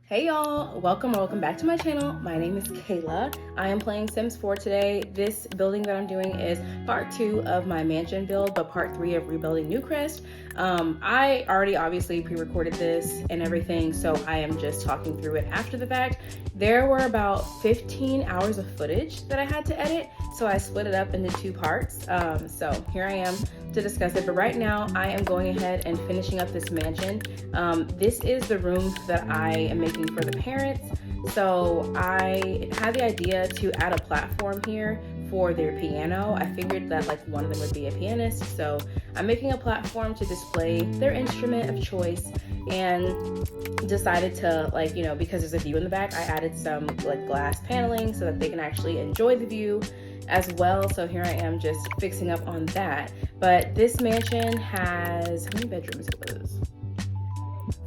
Hey y'all, welcome back to my channel. My name is Kayla. I am playing Sims 4 today. This building that I'm doing is part 2 of my mansion build, but part 3 of rebuilding Newcrest. I already obviously pre-recorded this and everything, so I am just talking through it after the fact. There were about 15 hours of footage that I had to edit, so I split it up into 2 parts. So here I am to discuss it, but right now I am going ahead and finishing up this mansion. This is the room that I am making for the parents. So I had the idea to add a platform here for their piano. I figured that like one of them would be a pianist, so I'm making a platform to display their instrument of choice, and decided to, like, you know, because there's a view in the back, I added some like glass paneling so that they can actually enjoy the view as well. So here I am just fixing up on that. But this mansion has, how many bedrooms it was?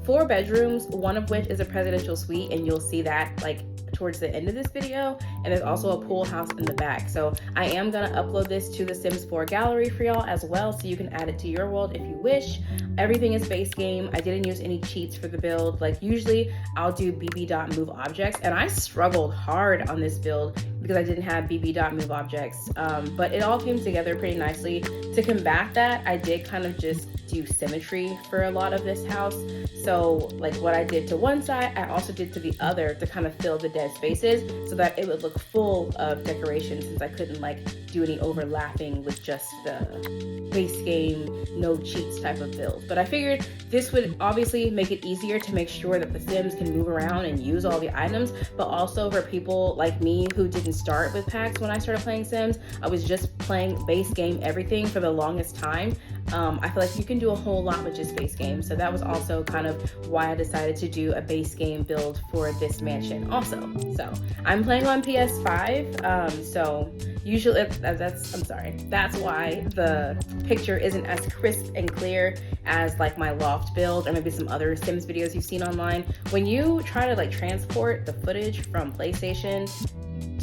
4 bedrooms, one of which is a presidential suite, and you'll see that like towards the end of this video. And there's also a pool house in the back. So I am gonna upload this to the Sims 4 gallery for y'all as well, so you can add it to your world if you wish. Everything is base game. I didn't use any cheats for the build. Like usually I'll do bb.move objects, and I struggled hard on this build because I didn't have bb.move objects, but it all came together pretty nicely. To combat that, I did kind of just do symmetry for a lot of this house. So like what I did to one side, I also did to the other to kind of fill the dead spaces so that it would look full of decoration, since I couldn't like do any overlapping with just the base game, no cheats type of build. But I figured this would obviously make it easier to make sure that the Sims can move around and use all the items, but also for people like me who didn't start with packs when I started playing Sims. I was just playing base game everything for the longest time. I feel like you can do a whole lot with just base game, so that was also kind of why I decided to do a base game build for this mansion also. So I'm playing on PS5, so usually that's why the picture isn't as crisp and clear as like my loft build or maybe some other Sims videos you've seen online. When you try to like transport the footage from PlayStation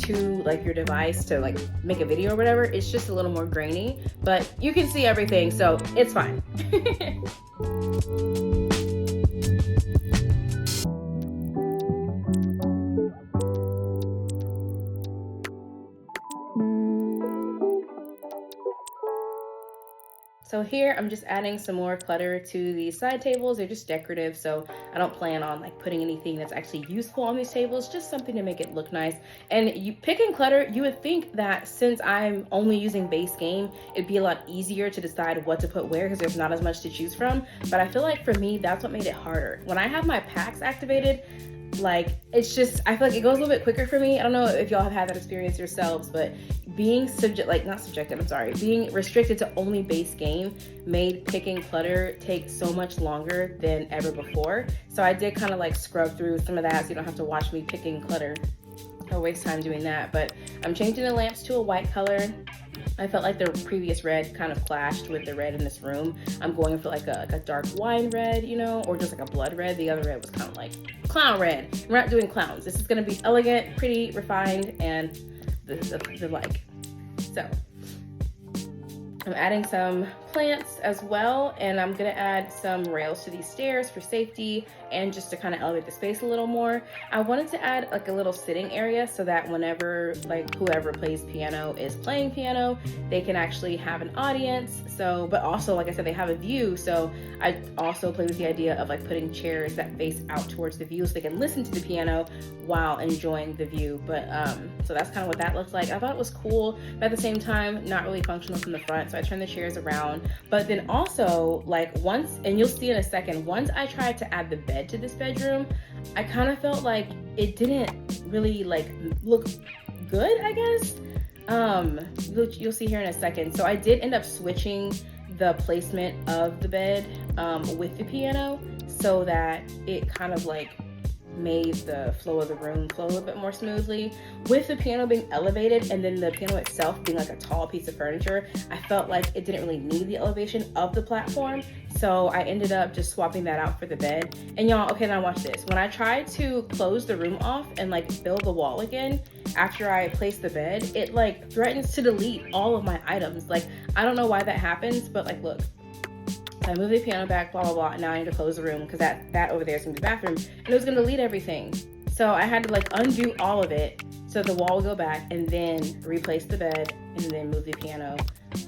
to like your device to like make a video or whatever, it's just a little more grainy, but you can see everything, so it's fine. So here I'm just adding some more clutter to these side tables. They're just decorative, so I don't plan on like putting anything that's actually useful on these tables, just something to make it look nice. And you picking clutter, you would think that since I'm only using base game, it'd be a lot easier to decide what to put where because there's not as much to choose from. But I feel like for me, that's what made it harder. When I have my packs activated, like it's just, I feel like it goes a little bit quicker for me. I don't know if y'all have had that experience yourselves, but being being restricted to only base game made picking clutter take so much longer than ever before. So I did kind of like scrub through some of that so you don't have to watch me picking clutter or waste time doing that. But I'm changing the lamps to a white color. I felt like the previous red kind of clashed with the red in this room. I'm going for like a dark wine red, you know, or just like a blood red. The other red was kind of like clown red. We're not doing clowns. This is gonna be elegant, pretty, refined, and the like. So I'm adding some plants as well, and I'm gonna add some rails to these stairs for safety and just to kind of elevate the space a little more. I wanted to add like a little sitting area so that whenever like whoever plays piano is playing piano, they can actually have an audience. So, but also like I said, they have a view. So I also played with the idea of like putting chairs that face out towards the view so they can listen to the piano while enjoying the view. But so that's kind of what that looks like. I thought it was cool, but at the same time, not really functional from the front. So I turned the chairs around. But then also like once, and you'll see in a second, once I tried to add the bed to this bedroom, I kind of felt like it didn't really like look good, I guess. You'll see here in a second. So I did end up switching the placement of the bed with the piano so that it kind of like made the flow of the room flow a little bit more smoothly. With the piano being elevated and then the piano itself being like a tall piece of furniture, I felt like it didn't really need the elevation of the platform. So I ended up just swapping that out for the bed. And y'all, okay, now watch this. When I tried to close the room off and like fill the wall again, after I placed the bed, it like threatens to delete all of my items. Like, I don't know why that happens, but like, look, So I moved the piano back, blah, blah, blah, and now I need to close the room because that over there is gonna be the bathroom, and it was gonna delete everything. So I had to like undo all of it so the wall would go back, and then replace the bed, and then move the piano.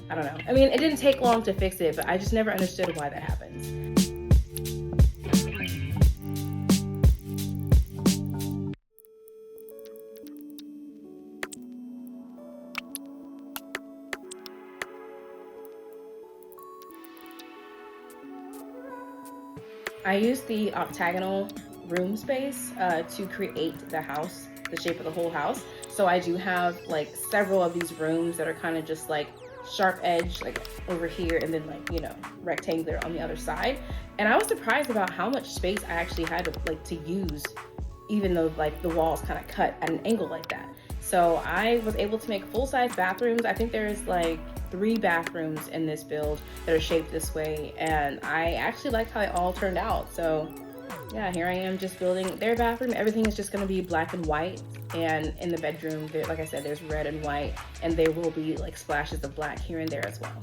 I don't know. I mean, it didn't take long to fix it, but I just never understood why that happens. I used the octagonal room space to create the house, the shape of the whole house. So I do have like several of these rooms that are kind of just like sharp edge, like over here, and then like, you know, rectangular on the other side. And I was surprised about how much space I actually had to use, even though like the walls kind of cut at an angle like that. So I was able to make full-size bathrooms. I think there's like 3 bathrooms in this build that are shaped this way, and I actually liked how they all turned out. So yeah, here I am just building their bathroom. Everything is just going to be black and white, and in the bedroom, like I said, there's red and white, and there will be like splashes of black here and there as well.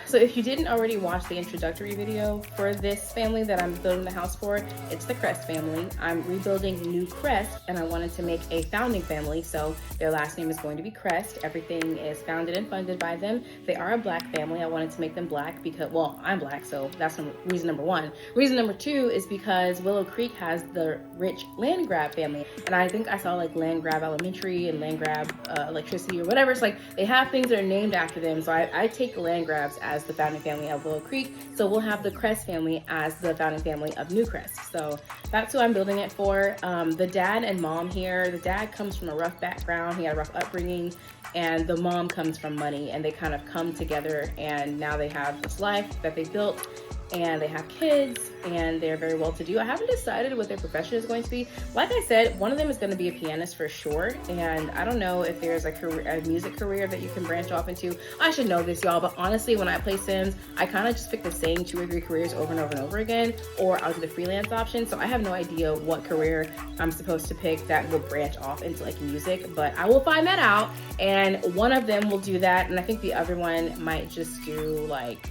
So if you didn't already watch the introductory video for this family that I'm building the house for, it's the Crest family. I'm rebuilding Newcrest, and I wanted to make a founding family, so their last name is going to be Crest. Everything is founded and funded by them. They are a black family. I wanted to make them black because, well, I'm black, so that's reason number 1. Reason number 2 is because Willow Creek has the rich land grab family, and I think I saw like land grab elementary and land grab electricity or whatever. It's like they have things that are named after them, so I take land grabs as the founding family of Willow Creek, so we'll have the Crest family as the founding family of Newcrest. So that's who I'm building it for. The dad and mom here, the dad comes from a rough background, he had a rough upbringing, and the mom comes from money, and they kind of come together, and now they have this life that they built, and they have kids, and they're very well to do. I haven't decided what their profession is going to be. Like I said, one of them is going to be a pianist for sure, and I don't know if there's a music career that you can branch off into. I should know this, y'all, but honestly, when I play Sims, I kind of just pick the same 2 or 3 careers over and over and over again, or I'll do the freelance option, so I have no idea what career I'm supposed to pick that will branch off into like music, but I will find that out, and one of them will do that, and I think the other one might just do like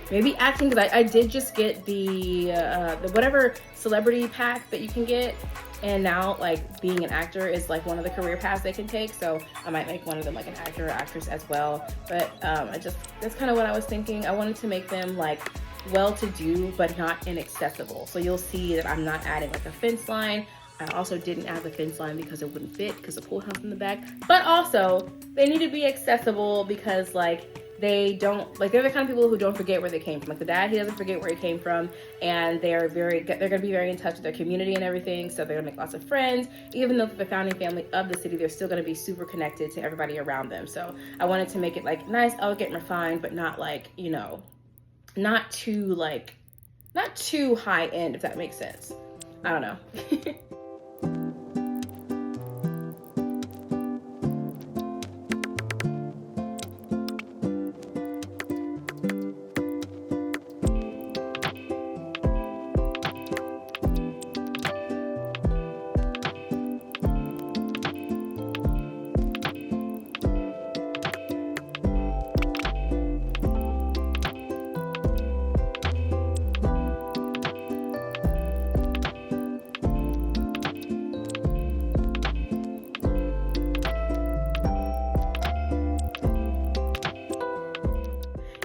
maybe acting, because I did just get the whatever celebrity pack that you can get, and now like being an actor is like one of the career paths they can take, so I might make one of them like an actor or actress as well. But that's kind of what I was thinking. I wanted to make them like well-to-do but not inaccessible, so you'll see that I'm not adding like a fence line. I also didn't add the fence line because it wouldn't fit because the pool house in the back, but also they need to be accessible because like they're the kind of people who don't forget where they came from. Like the dad, he doesn't forget where he came from, and they're gonna be very in touch with their community and everything, so they're gonna make lots of friends. Even though they're the founding family of the city, they're still gonna be super connected to everybody around them. So I wanted to make it like nice, elegant, and refined, but not like, you know, not too high end, if that makes sense. I don't know.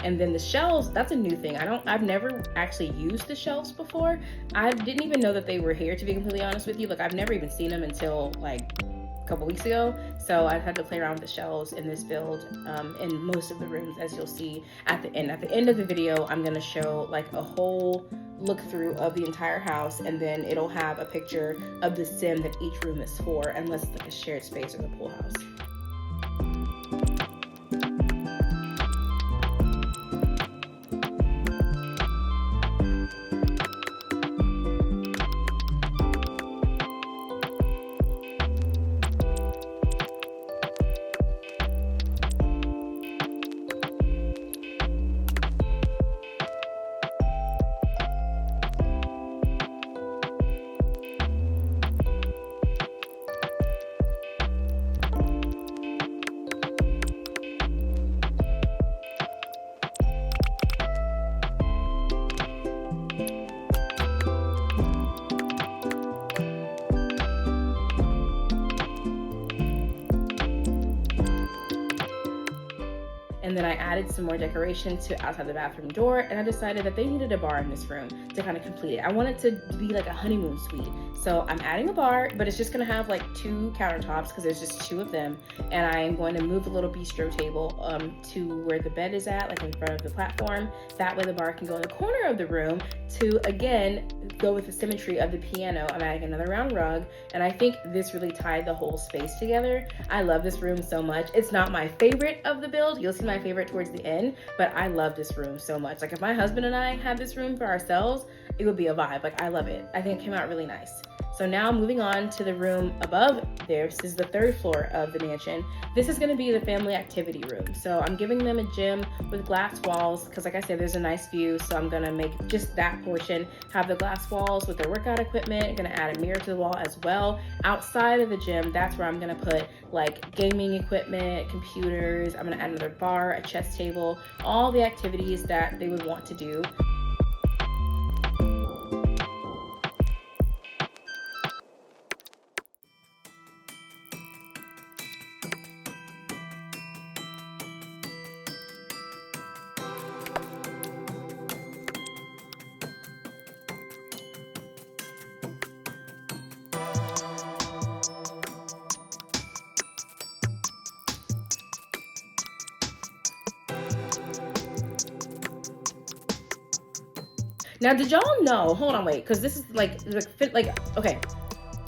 And then the shelves, that's a new thing. I've never actually used the shelves before. I didn't even know that they were here, to be completely honest with you. Like I've never even seen them until like a couple weeks ago. So I've had to play around with the shelves in this build in most of the rooms, as you'll see at the end. At the end of the video, I'm gonna show like a whole look through of the entire house, and then it'll have a picture of the sim that each room is for, unless it's like a shared space or the pool house. And then I added some more decoration to outside the bathroom door, and I decided that they needed a bar in this room to kind of complete it. I want it to be like a honeymoon suite. So I'm adding a bar, but it's just gonna have like 2 countertops because there's just 2 of them. And I am going to move the little bistro table to where the bed is at, like in front of the platform. That way the bar can go in the corner of the room to, again, go with the symmetry of the piano. I'm adding another round rug, and I think this really tied the whole space together. I love this room so much. It's not my favorite of the build. You'll see my favorite towards the end, but I love this room so much. Like if my husband and I had this room for ourselves, it would be a vibe. Like I love it. I think it came out really nice. So now moving on to the room above there, this is the 3rd floor of the mansion. This is gonna be the family activity room. So I'm giving them a gym with glass walls because like I said, there's a nice view. So I'm gonna make just that portion have the glass walls with their workout equipment. I'm gonna add a mirror to the wall as well. Outside of the gym, that's where I'm gonna put like gaming equipment, computers. I'm gonna add another bar, a chess table, all the activities that they would want to do. Now, did y'all know, hold on, wait, because this is like, okay.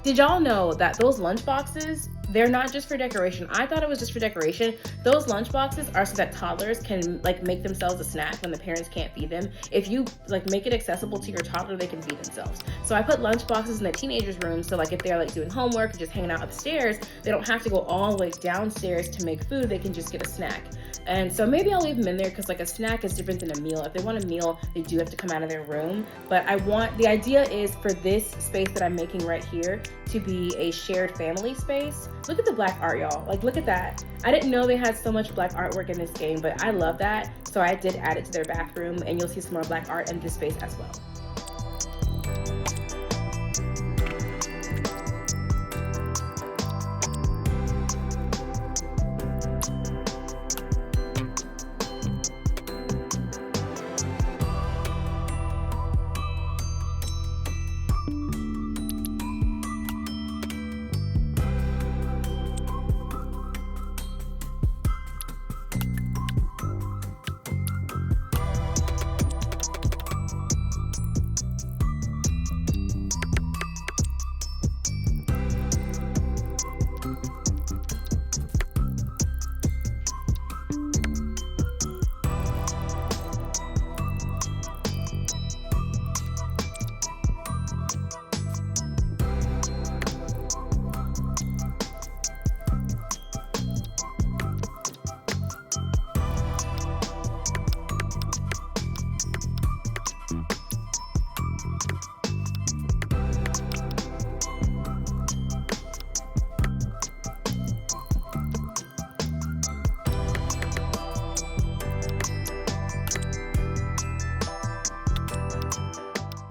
Did y'all know that those lunch boxes, they're not just for decoration? I thought it was just for decoration. Those lunch boxes are so that toddlers can like make themselves a snack when the parents can't feed them. If you like make it accessible to your toddler, they can feed themselves. So I put lunch boxes in the teenagers' room. So like if they're like doing homework or just hanging out upstairs, they don't have to go all the way downstairs to make food. They can just get a snack. And so maybe I'll leave them in there because like a snack is different than a meal. If they want a meal, they do have to come out of their room. But the idea is for this space that I'm making right here to be a shared family space. Look at the black art, y'all. Like, look at that. I didn't know they had so much black artwork in this game, but I love that. So I did add it to their bathroom, and you'll see some more black art in this space as well.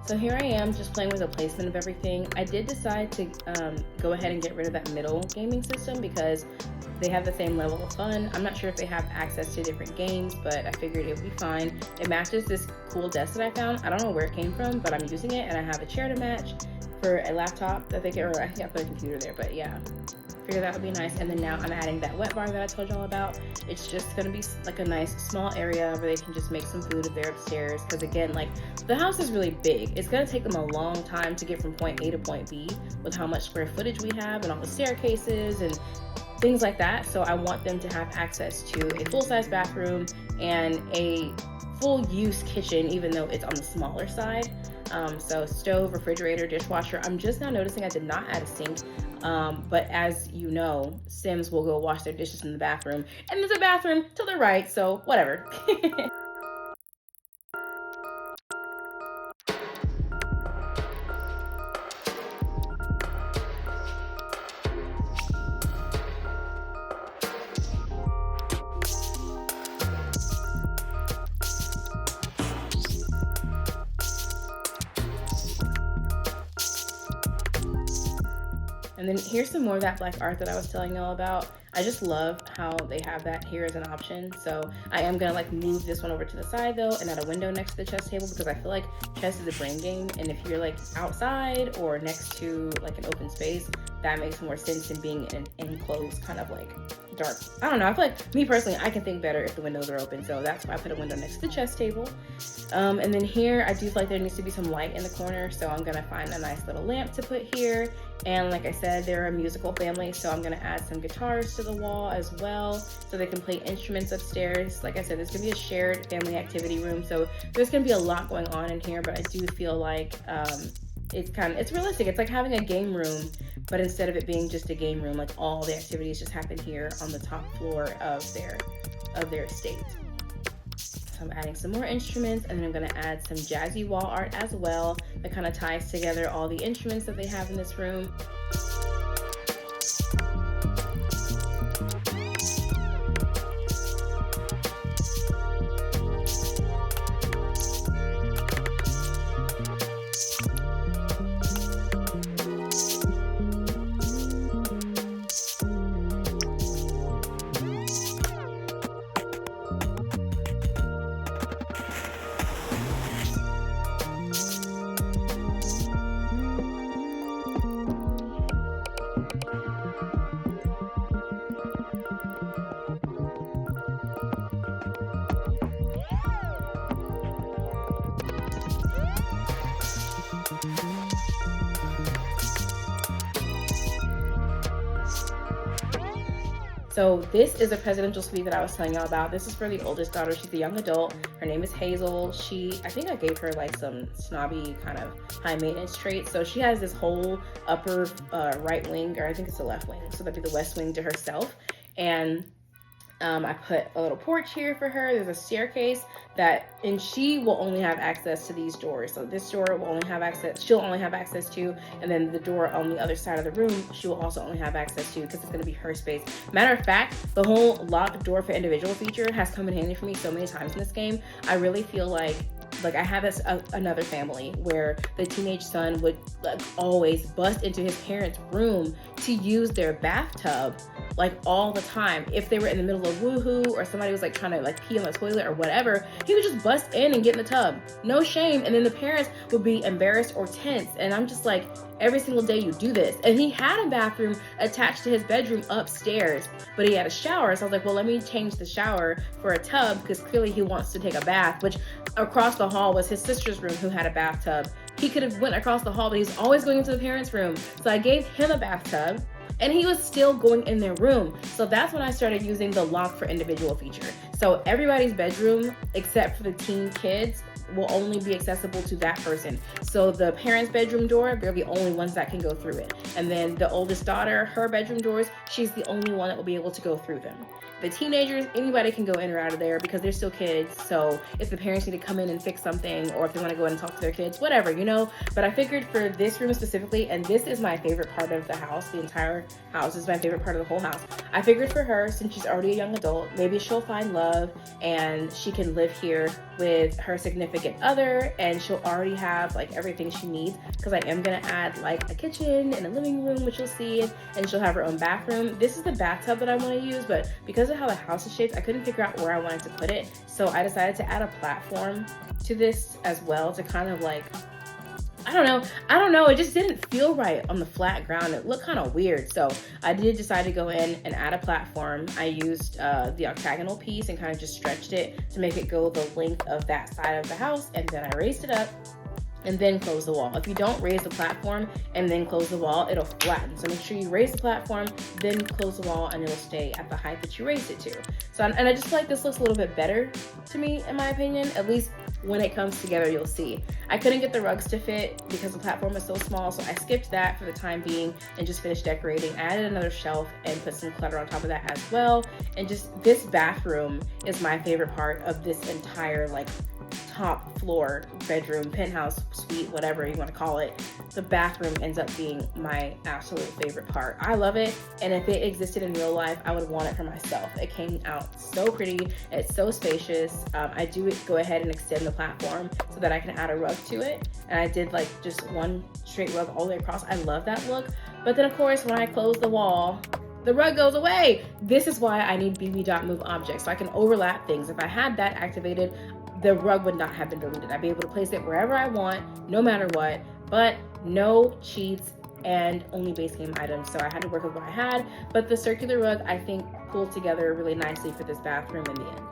So here I am just playing with the placement of everything. I did decide to go ahead and get rid of that middle gaming system because they have the same level of fun. I'm not sure if they have access to different games, but I figured it would be fine. It matches this cool desk that I found. I don't know where it came from, but I'm using it, and I have a chair to match for a laptop. I think I put a computer there, but yeah. Figured that would be nice. And then now I'm adding that wet bar that I told y'all about. It's just gonna be like a nice small area where they can just make some food if they're upstairs. Because again, like the house is really big. It's gonna take them a long time to get from point A to point B with how much square footage we have and all the staircases and things like that. So I want them to have access to a full-size bathroom and a full-use kitchen, even though it's on the smaller side. So stove, refrigerator, dishwasher. I'm just now noticing I did not add a sink. But as you know, Sims will go wash their dishes in the bathroom, and there's a bathroom to the right, so whatever. And then here's some more of that black art that I was telling y'all about. I just love how they have that here as an option. So I am gonna like move this one over to the side though and add a window next to the chess table, because I feel like chess is a brain game, and if you're like outside or next to like an open space, that makes more sense than being in an enclosed kind of like dark. I don't know, I feel like, me personally, I can think better if the windows are open, so that's why I put a window next to the chess table. And then here I do feel like there needs to be some light in the corner, so I'm gonna find a nice little lamp to put here. And like I said, they're a musical family, so I'm gonna add some guitars to the wall as well so they can play instruments upstairs. Like I said, there's gonna be a shared family activity room, so there's gonna be a lot going on in here, but I do feel like it's realistic. It's like having a game room, but instead of it being just a game room, like all the activities just happen here on the top floor of their estate. So I'm adding some more instruments, and then I'm gonna add some jazzy wall art as well that kind of ties together all the instruments that they have in this room. So this is a presidential suite that I was telling y'all about. This is for the oldest daughter. She's a young adult. Her name is Hazel. I think I gave her like some snobby kind of high maintenance traits. So she has this whole upper right wing, or I think it's the left wing. So that'd be the west wing to herself. And I put a little porch here for her. There's a staircase and she will only have access to these doors. So this door will only have access, she'll only have access to, and then the door on the other side of the room, she will also only have access to, because it's gonna be her space. Matter of fact, the whole locked door for individual feature has come in handy for me so many times in this game. I really feel like I have another family where the teenage son would like always bust into his parents' room to use their bathtub like all the time. If they were in the middle of woohoo or somebody was like trying to like pee on the toilet or whatever, he would just bust in and get in the tub. No shame. And then the parents would be embarrassed or tense. And I'm just like, every single day you do this. And he had a bathroom attached to his bedroom upstairs, but he had a shower. So I was like, well, let me change the shower for a tub, because clearly he wants to take a bath, which across the hall was his sister's room who had a bathtub. He could have went across the hall, but he's always going into the parents' room. So I gave him a bathtub, and he was still going in their room. So that's when I started using the lock for individual feature. So everybody's bedroom, except for the teen kids, will only be accessible to that person. So the parents' bedroom door, they're the only ones that can go through it. And then the oldest daughter, her bedroom doors, she's the only one that will be able to go through them. The teenagers, anybody can go in or out of there because they're still kids. So if the parents need to come in and fix something, or if they want to go in and talk to their kids, whatever, you know. But I figured for this room specifically, and this is my favorite part of the house, the entire house is my favorite part of the whole house. I figured for her, since she's already a young adult, maybe she'll find love and she can live here with her significant other, and she'll already have like everything she needs, because I am gonna add like a kitchen and a living room, which you'll see, and she'll have her own bathroom. This is the bathtub that I want to use, but because of how the house is shaped, I couldn't figure out where I wanted to put it, so I decided to add a platform to this as well to kind of like, I don't know, it just didn't feel right on the flat ground. It looked kind of weird, so I did decide to go in and add a platform. I used the octagonal piece and kind of just stretched it to make it go the length of that side of the house, and then I raised it up and then close the wall. If you don't raise the platform and then close the wall, it'll flatten. So make sure you raise the platform, then close the wall, and it'll stay at the height that you raised it to. So, and I just feel like this looks a little bit better to me, in my opinion. At least when it comes together, you'll see. I couldn't get the rugs to fit because the platform was so small, so I skipped that for the time being and just finished decorating. I added another shelf and put some clutter on top of that as well. And just this bathroom is my favorite part of this entire like top floor bedroom, penthouse, suite, whatever you want to call it. The bathroom ends up being my absolute favorite part. I love it, and if it existed in real life, I would want it for myself. It came out so pretty, it's so spacious. I do go ahead and extend the platform so that I can add a rug to it, and I did like just one straight rug all the way across. I love that look. But then of course when I close the wall, the rug goes away. This is why I need bb.move object, so I can overlap things. If I had that activated, the rug would not have been deleted. I'd be able to place it wherever I want, no matter what, but no cheats and only base game items. So I had to work with what I had, but the circular rug I think pulled together really nicely for this bathroom in the end.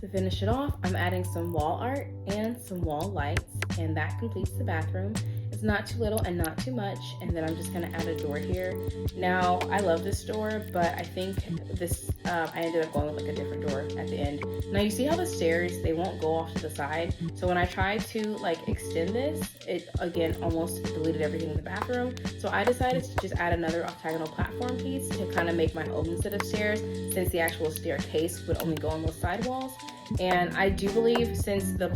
To finish it off, I'm adding some wall art and some wall lights, and that completes the bathroom. It's not too little and not too much, and then I'm just gonna add a door here. Now, I love this door, but I think this, I ended up going with like a different door at the end. Now you see how the stairs, they won't go off to the side. So when I tried to like extend this, it again almost deleted everything in the bathroom. So I decided to just add another octagonal platform piece to kind of make my own set of stairs, since the actual staircase would only go on those side walls. And I do believe, since the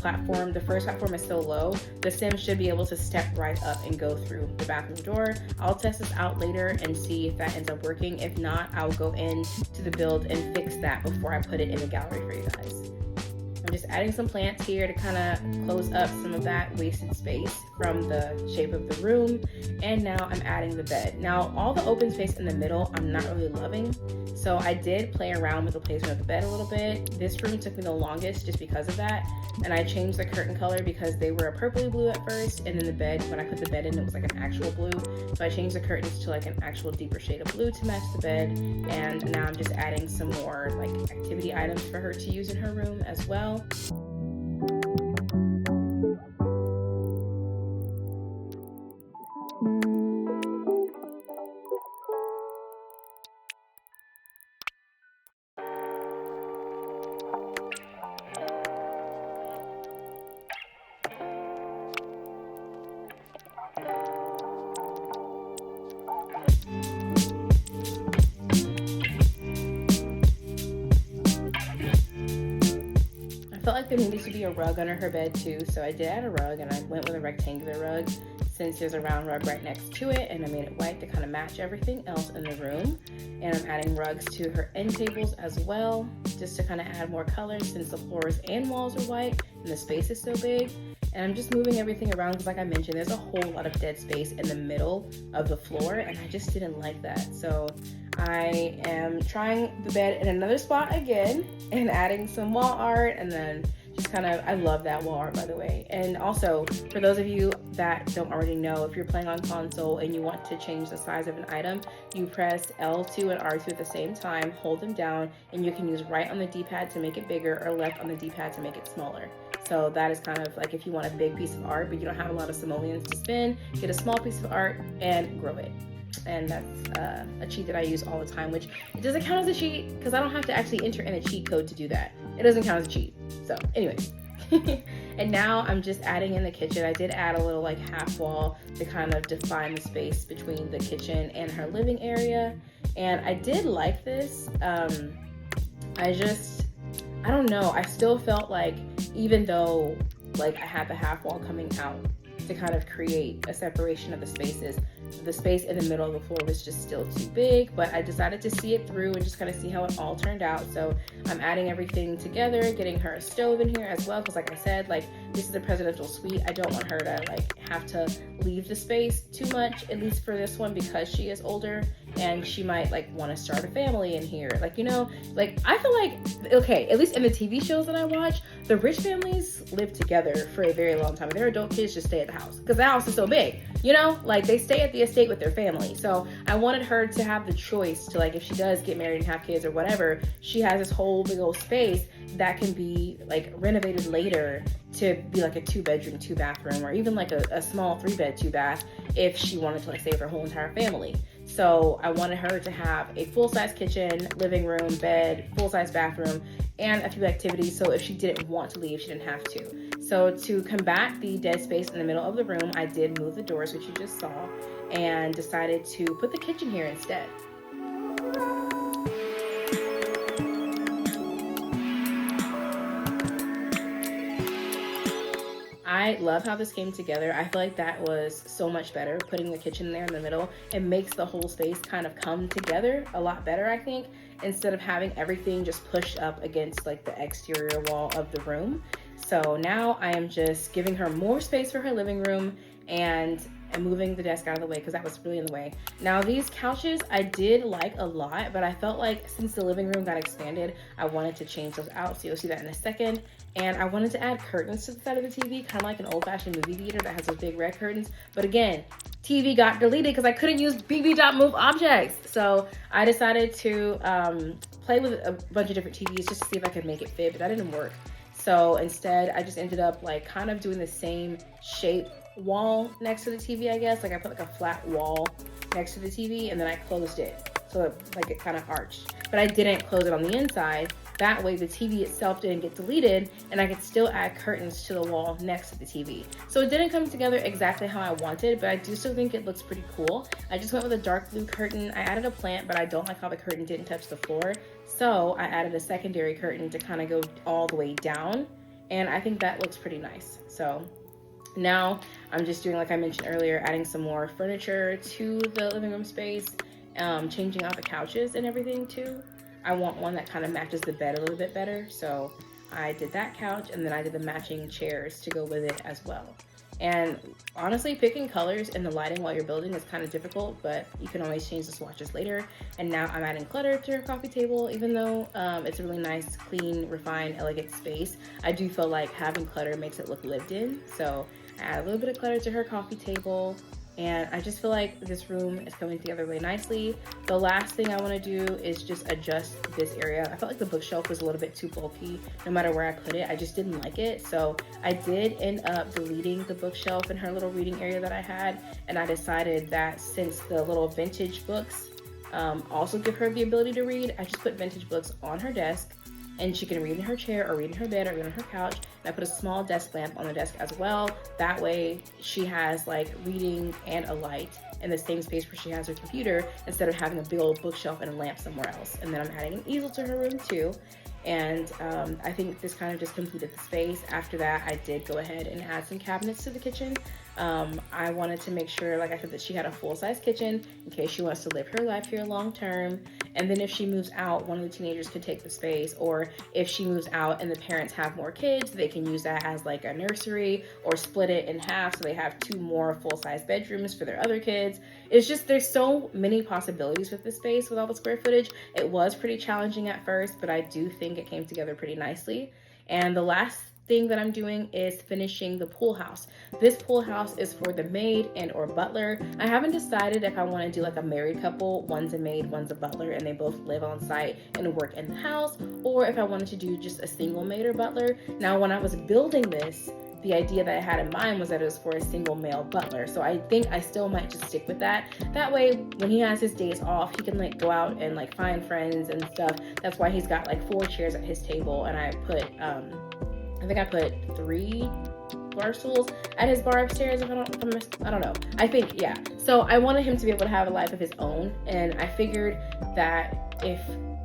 first platform is so low, the sim should be able to step right up and go through the bathroom door. I'll test this out later and see if that ends up working. If not, I'll go into the build and fix that before I put it in the gallery for you guys. I'm just adding some plants here to kind of close up some of that wasted space from the shape of the room. And now I'm adding the bed. Now, all the open space in the middle, I'm not really loving. So I did play around with the placement of the bed a little bit. This room took me the longest just because of that. And I changed the curtain color because they were a purpley blue at first. And then the bed, when I put the bed in, it was like an actual blue. So I changed the curtains to like an actual deeper shade of blue to match the bed. And now I'm just adding some more like activity items for her to use in her room as well. I felt like there needed to be a rug under her bed too, so I did add a rug, and I went with a rectangular rug since there's a round rug right next to it, and I made it white to kind of match everything else in the room. And I'm adding rugs to her end tables as well, just to kind of add more color since the floors and walls are white and the space is so big. And I'm just moving everything around because, like I mentioned, there's a whole lot of dead space in the middle of the floor, and I just didn't like that. So I am trying the bed in another spot again and adding some wall art, and then just kind of, I love that wall art, by the way. And also, for those of you that don't already know, if you're playing on console and you want to change the size of an item, you press L2 and R2 at the same time, hold them down, and you can use right on the D-pad to make it bigger or left on the D-pad to make it smaller. So that is kind of like if you want a big piece of art, but you don't have a lot of simoleons to spin, get a small piece of art and grow it. And that's a cheat that I use all the time, which it doesn't count as a cheat because I don't have to actually enter in a cheat code to do that. It doesn't count as a cheat. So anyways, and now I'm just adding in the kitchen. I did add a little like half wall to kind of define the space between the kitchen and her living area. And I did like this. I don't know. I still felt like, even though like I had the half wall coming out to kind of create a separation of the spaces, the space in the middle of the floor was just still too big. But I decided to see it through and just kind of see how it all turned out. So I'm adding everything together, getting her a stove in here as well, because like I said, like this is a presidential suite. I don't want her to like have to leave the space too much, at least for this one, because she is older and she might like want to start a family in here. Like, you know, like I feel like, okay, at least in the TV shows that I watch, the rich families live together for a very long time. Their adult kids just stay at the house because the house is so big, you know, like they stay at the estate with their family. So I wanted her to have the choice to, like, if she does get married and have kids or whatever, she has this whole big old space that can be like renovated later to be like a 2-bedroom, 2-bathroom, or even like a small 3-bed, 2-bath if she wanted to like stay with her whole entire family. So I wanted her to have a full-size kitchen, living room, bed, full-size bathroom, and a few activities. So if she didn't want to leave, she didn't have to. So to combat the dead space in the middle of the room, I did move the doors, which you just saw, and decided to put the kitchen here instead. I love how this came together. I feel like that was so much better, putting the kitchen there in the middle. It makes the whole space kind of come together a lot better, I think, instead of having everything just pushed up against like the exterior wall of the room. So now I am just giving her more space for her living room and moving the desk out of the way because that was really in the way. Now these couches I did like a lot, but I felt like since the living room got expanded, I wanted to change those out. So you'll see that in a second. And I wanted to add curtains to the side of the TV, kind of like an old-fashioned movie theater that has those big red curtains. But again, TV got deleted because I couldn't use BB.move objects. So I decided to play with a bunch of different TVs just to see if I could make it fit, but that didn't work. So instead, I just ended up like kind of doing the same shape wall next to the TV, I guess. Like I put like a flat wall next to the TV and then I closed it. So like it kind of arched, but I didn't close it on the inside. That way the TV itself didn't get deleted and I could still add curtains to the wall next to the TV. So it didn't come together exactly how I wanted, but I do still think it looks pretty cool. I just went with a dark blue curtain. I added a plant, but I don't like how the curtain didn't touch the floor. So I added a secondary curtain to kind of go all the way down. And I think that looks pretty nice. So now I'm just doing, like I mentioned earlier, adding some more furniture to the living room space, changing out the couches and everything too. I want one that kind of matches the bed a little bit better. So I did that couch and then I did the matching chairs to go with it as well. And honestly, picking colors and the lighting while you're building is kind of difficult, but you can always change the swatches later. And now I'm adding clutter to her coffee table, even though it's a really nice, clean, refined, elegant space. I do feel like having clutter makes it look lived in. So I add a little bit of clutter to her coffee table. And I just feel like this room is coming together really nicely. The last thing I want to do is just adjust this area. I felt like the bookshelf was a little bit too bulky no matter where I put it. I just didn't like it. So I did end up deleting the bookshelf in her little reading area that I had. And I decided that since the little vintage books also give her the ability to read, I just put vintage books on her desk. And she can read in her chair or read in her bed or read on her couch. And I put a small desk lamp on the desk as well. That way she has like reading and a light in the same space where she has her computer instead of having a big old bookshelf and a lamp somewhere else. And then I'm adding an easel to her room too. And I think this kind of just completed the space. After that, I did go ahead and add some cabinets to the kitchen. I wanted to make sure, like I said, that she had a full-size kitchen in case she wants to live her life here long term. And then if she moves out, one of the teenagers could take the space, or if she moves out and the parents have more kids, they can use that as like a nursery or split it in half so they have 2 more full-size bedrooms for their other kids. It's just, there's so many possibilities with this space with all the square footage. It was pretty challenging at first, but I do think it came together pretty nicely. And the last thing that I'm doing is finishing the pool house. This pool house is for the maid and or butler. I haven't decided if I want to do like a married couple, one's a maid, one's a butler, and they both live on site and work in the house, or if I wanted to do just a single maid or butler. Now, when I was building this, the idea that I had in mind was that it was for a single male butler. So I think I still might just stick with that. That way, when he has his days off, he can like go out and like find friends and stuff. That's why he's got like 4 chairs at his table, and I put, I think I put 3 bar stools at his bar upstairs. I don't know. I think, yeah. So I wanted him to be able to have a life of his own. And I figured that if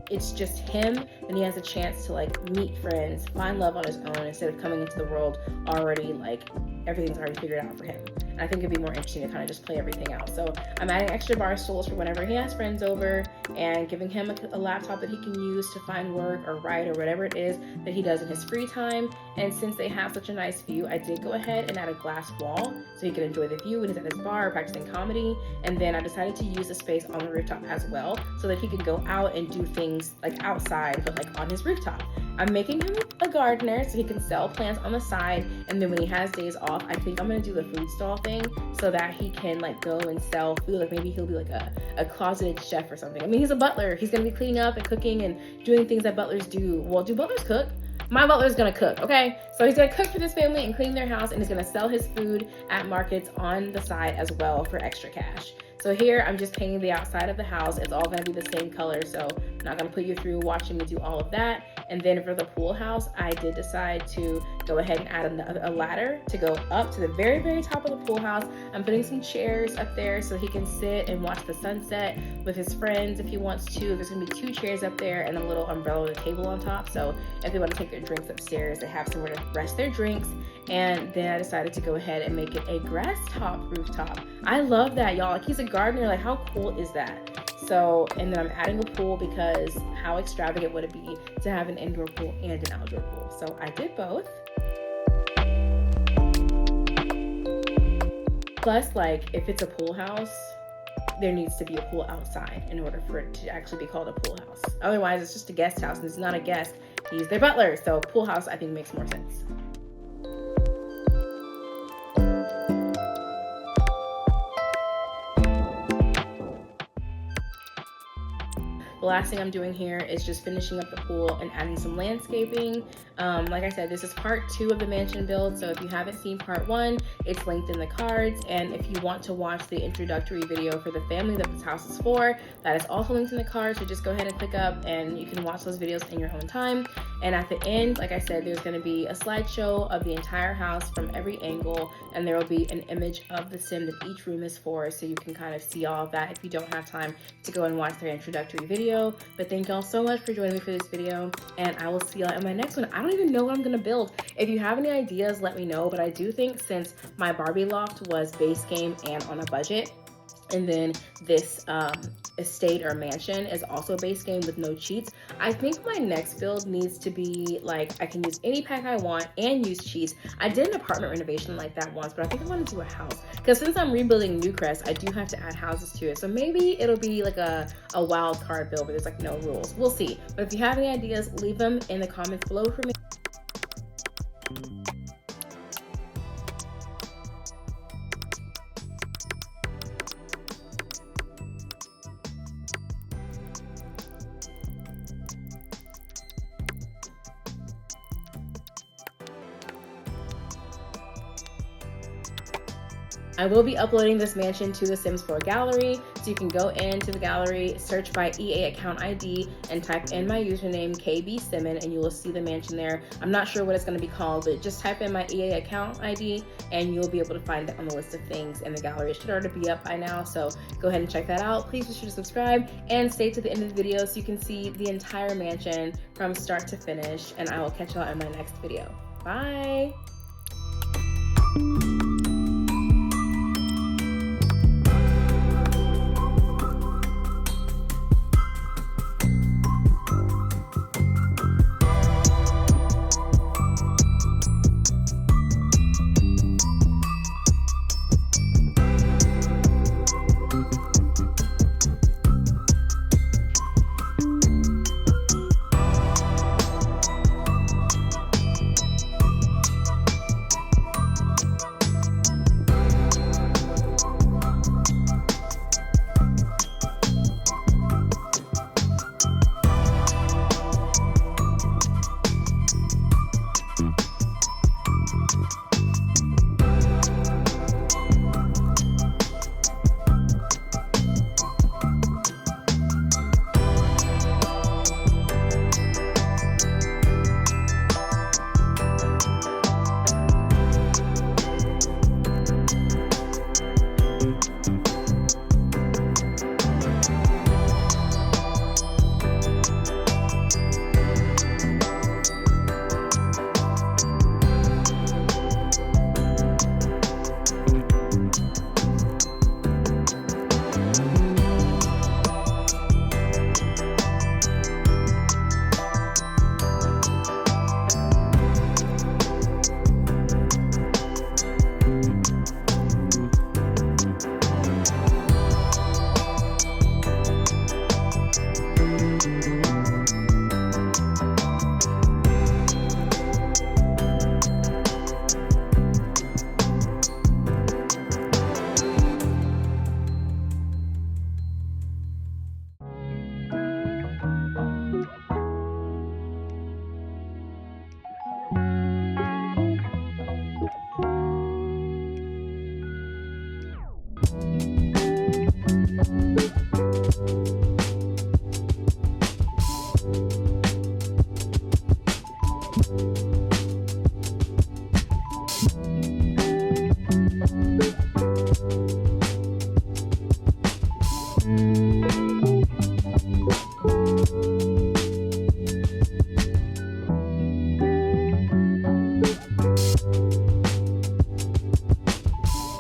it's just him, then he has a chance to like meet friends, find love on his own instead of coming into the world already like everything's already figured out for him. And I think it'd be more interesting to kind of just play everything out. So I'm adding extra bar stools for whenever he has friends over, and giving him a laptop that he can use to find work or write or whatever it is that he does in his free time. And since they have such a nice view, I did go ahead and add a glass wall so he can enjoy the view when he's at his bar practicing comedy. And then I decided to use the space on the rooftop as well so that he could go out and do things like outside, but like on his rooftop. I'm making him a gardener so he can sell plants on the side, and then when he has days off, I think I'm gonna do the food stall thing so that he can like go and sell food. Like maybe he'll be like a closeted chef or something. I mean, he's a butler. He's gonna be cleaning up and cooking and doing things that butlers do. Well, do butlers cook? My butler's gonna cook, okay? So he's gonna cook for this family and clean their house, and he's gonna sell his food at markets on the side as well for extra cash. So here I'm just painting the outside of the house. It's all gonna be the same color, so I'm not gonna put you through watching me do all of that. And then for the pool house, I did decide to go ahead and add a ladder to go up to the very, very top of the pool house. I'm putting some chairs up there so he can sit and watch the sunset with his friends if he wants to. There's gonna be 2 chairs up there and a little umbrella with a table on top. So if they want to take their drinks upstairs, they have somewhere to rest their drinks. And then I decided to go ahead and make it a grass top rooftop. I love that, y'all. Like, he's a gardener. Like, how cool is that? So, and then I'm adding a pool because how extravagant would it be to have an indoor pool and an outdoor pool? So I did both. Plus, like, if it's a pool house, there needs to be a pool outside in order for it to actually be called a pool house. Otherwise, it's just a guest house, and it's not a guest. He's their butler. So pool house, I think, makes more sense. The last thing I'm doing here is just finishing up the pool and adding some landscaping. Like I said, this is part 2 of the mansion build, so if you haven't seen part 1, it's linked in the cards. And if you want to watch the introductory video for the family that this house is for, that is also linked in the cards, so just go ahead and click up and you can watch those videos in your own time. And at the end, like I said, there's going to be a slideshow of the entire house from every angle, and there will be an image of the sim that each room is for, so you can kind of see all of that if you don't have time to go and watch their introductory video. But thank y'all so much for joining me for this video, and I will see y'all in my next one. I don't even know what I'm gonna build. If you have any ideas, let me know. But I do think, since my Barbie loft was base game and on a budget, and then this estate or mansion is also a base game with no cheats, I think my next build needs to be like, I can use any pack I want and use cheats. I did an apartment renovation like that once, but I think I want to do a house, because since I'm rebuilding Newcrest, I do have to add houses to it. So maybe it'll be like a wild card build where there's like no rules. We'll see. But if you have any ideas, leave them in the comments below for me. I will be uploading this mansion to the Sims 4 gallery, so you can go into the gallery, search by EA account ID, and type in my username kbsimmin, and you will see the mansion there. I'm not sure what it's going to be called, but just type in my EA account ID and you'll be able to find it on the list of things in the gallery. It should already be up by now, so go ahead and check that out. Please be sure to subscribe and stay to the end of the video so you can see the entire mansion from start to finish, and I will catch y'all in my next video. Bye!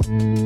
Mm-hmm.